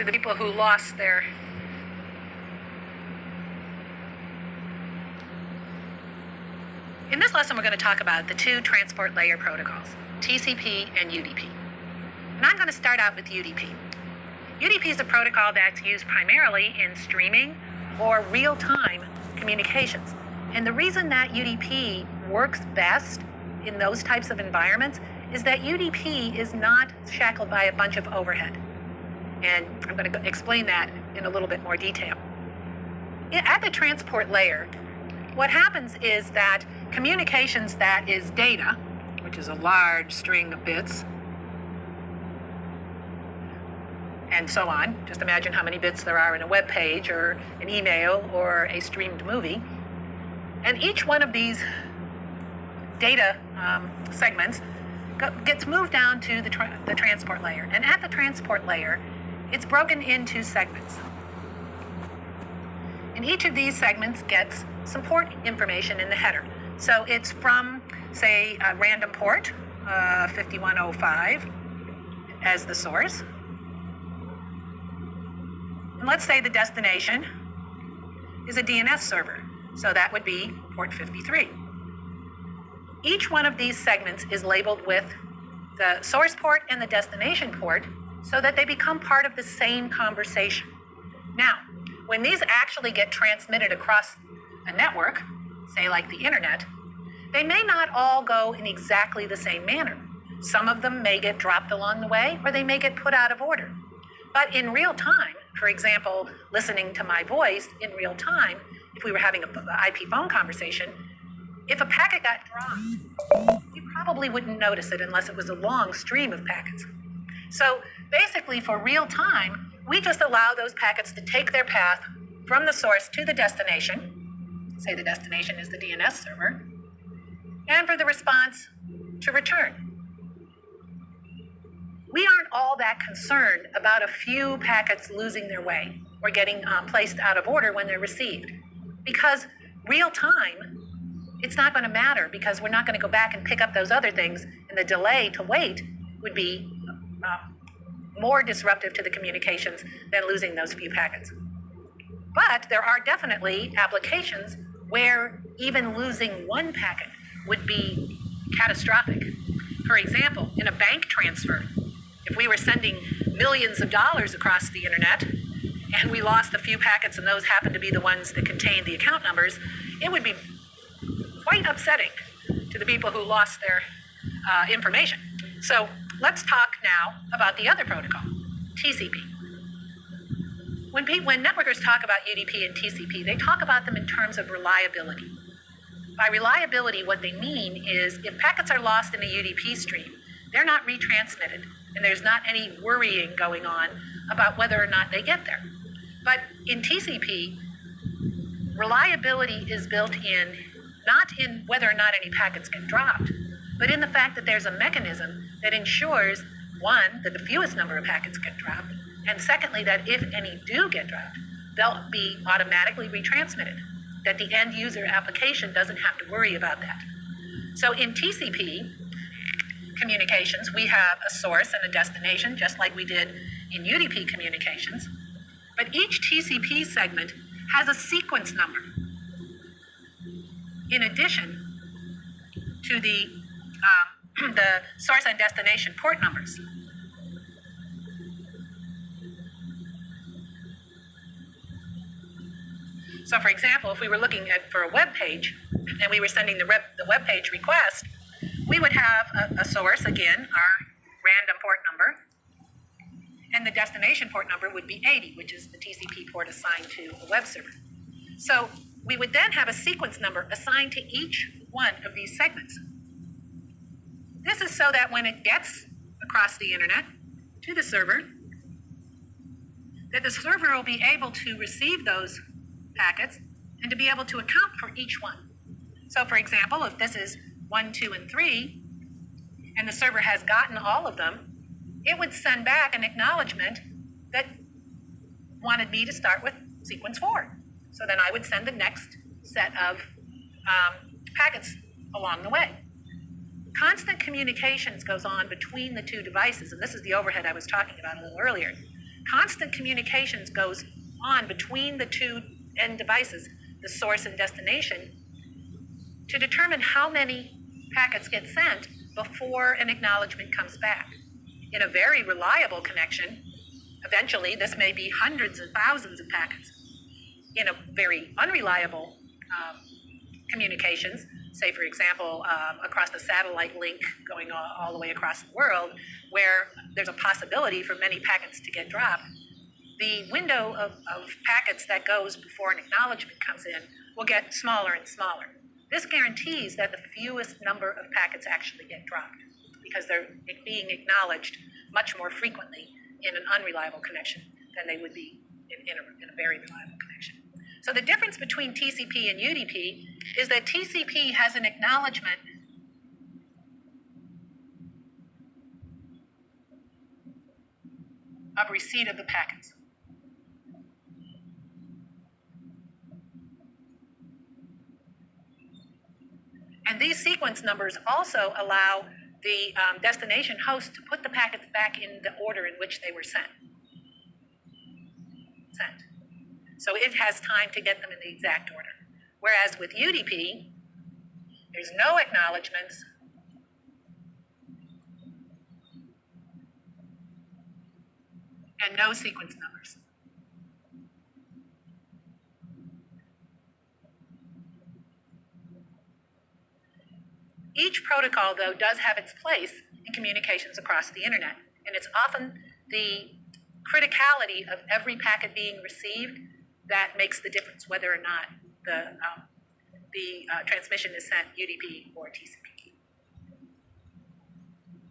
to the people who lost their In this lesson, we're going to talk about the two transport layer protocols, TCP and UDP. And I'm going to start out with UDP. UDP is a protocol that's used primarily in streaming or real-time communications. And the reason that UDP works best in those types of environments is that UDP is not shackled by a bunch of overhead. And I'm going to explain that in a little bit more detail. At the transport layer, what happens is that communications that is data, which is a large string of bits, and so on. Just imagine how many bits there are in a web page or an email or a streamed movie. And each one of these data segments gets moved down to the transport layer. And at the transport layer, it's broken into segments. And each of these segments gets some port information in the header. So it's from, say, a random port, 5105, as the source. And let's say the destination is a DNS server. So that would be port 53. Each one of these segments is labeled with the source port and the destination port so that they become part of the same conversation. Now, when these actually get transmitted across a network, say like the internet, they may not all go in exactly the same manner. Some of them may get dropped along the way, or they may get put out of order. But in real time, for example, listening to my voice in real time, if we were having an IP phone conversation, if a packet got dropped, you probably wouldn't notice it unless it was a long stream of packets. So basically, for real time, we just allow those packets to take their path from the source to the destination. Say the destination is the DNS server, and for the response to return. We aren't all that concerned about a few packets losing their way or getting placed out of order when they're received, because real time, it's not going to matter because we're not going to go back and pick up those other things, and the delay to wait would be more disruptive to the communications than losing those few packets. But there are definitely applications where even losing one packet would be catastrophic. For example, in a bank transfer, if we were sending millions of dollars across the internet and we lost a few packets and those happened to be the ones that contained the account numbers, it would be quite upsetting to the people who lost their information. So let's talk now about the other protocol, TCP. When networkers talk about UDP and TCP, they talk about them in terms of reliability. By reliability, what they mean is if packets are lost in a UDP stream, they're not retransmitted, and there's not any worrying going on about whether or not they get there. But in TCP, reliability is built in not in whether or not any packets get dropped, but in the fact that there's a mechanism that ensures, one, that the fewest number of packets get dropped, and secondly, that if any do get dropped, they'll be automatically retransmitted, that the end user application doesn't have to worry about that. So in TCP communications, we have a source and a destination, just like we did in UDP communications, but each TCP segment has a sequence number in addition to the source and destination port numbers. So for example, if we were looking for a web page and we were sending the web page request, we would have a source, again, our random port number, and the destination port number would be 80, which is the TCP port assigned to a web server. So we would then have a sequence number assigned to each one of these segments. This is so that when it gets across the internet to the server, that the server will be able to receive those packets and to be able to account for each one. So for example, if this is 1, 2, and 3, and the server has gotten all of them, it would send back an acknowledgement that wanted me to start with sequence 4. So then I would send the next set of packets along the way. Constant communications goes on between the two devices, and this is the overhead I was talking about a little earlier. Constant communications goes on between the two end devices, the source and destination, to determine how many packets get sent before an acknowledgement comes back. In a very reliable connection, eventually this may be hundreds and thousands of packets. In a very unreliable communications, say for example, across the satellite link going all the way across the world, where there's a possibility for many packets to get dropped, the window of packets that goes before an acknowledgement comes in will get smaller and smaller. This guarantees that the fewest number of packets actually get dropped because they're being acknowledged much more frequently in an unreliable connection than they would be in a very reliable connection. So the difference between TCP and UDP is that TCP has an acknowledgement of receipt of the packets. And these sequence numbers also allow the destination host to put the packets back in the order in which they were sent. So it has time to get them in the exact order. Whereas with UDP, there's no acknowledgements and no sequence numbers. Each protocol, though, does have its place in communications across the internet, and it's often the criticality of every packet being received that makes the difference whether or not the transmission is sent UDP or TCP.